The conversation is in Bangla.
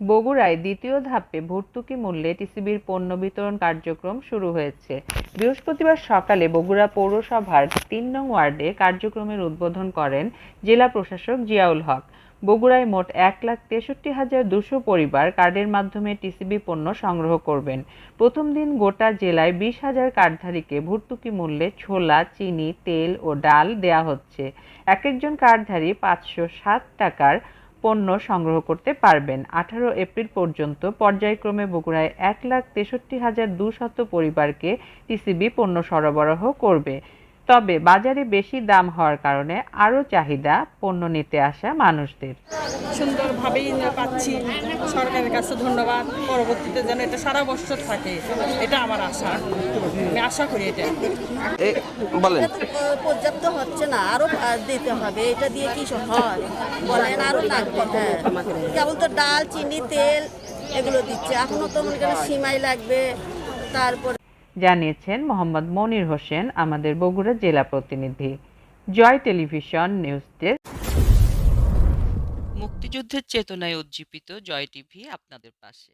বগুড়ায় দ্বিতীয় ধাপে ভর্তুকি মূল্যে টিসিবির পণ্য বিতরণ কার্যক্রম শুরু হয়েছে। বৃহস্পতিবার সকালে বগুড়া পৌরসভার ৩ নং ওয়ার্ডে কার্যক্রমের উদ্বোধন করেন জেলা প্রশাসক জিয়াউল হক। বগুড়ায় মোট ১,৬৩,২০০ পরিবার কার্ডের মাধ্যমে টিসিবি পণ্য সংগ্রহ করবেন। প্রথম দিন গোটা জেলায় ২০,০০০ কার্ডধারীকে ভর্তুকি মূল্যে ছোলা, চিনি, তেল ও ডাল দেয়া হচ্ছে। একেকজন কার্ডধারী ৫৬০ টাকার পণ্য সংগ্রহ করতে পারবেন। ১৮ এপ্রিল পর্যন্ত পর্যায়ক্রমে বগুড়ায় ১,৬৩,২০০ পরিবারকে টিসিবি পণ্য সরবরাহ করবে। তবে বাজারে বেশি দাম হওয়ার কারণে আরও চাহিদা পণ্য নিতে আসা মানুষদের। সুন্দরভাবেই পাচ্ছি, সরকারের কাছে ধন্যবাদ। পরবর্তীতে যেন এটা সারা বছর থাকে, এটা আমার আশা। আমি আশা করি এটা বলেন পর্যাপ্ত হচ্ছে না, আরো দিতে হবে। এটা দিয়ে কি হয় বলেন, আরো লাগবে। হ্যাঁ, কেবল তো ডাল, চিনি, তেল এগুলো দিচ্ছে, এখনো তো মনে করেন সিমাই লাগবে। তারপর জানিয়েছেন মোহাম্মদ মনির হোসেন, আমাদের বগুড়া জেলা প্রতিনিধি। জয় টেলিভিশন নিউজ ডেস্ক। মুক্তিযুদ্ধের চেতনায় উজ্জীবিত জয় টিভি আপনাদের পাশে।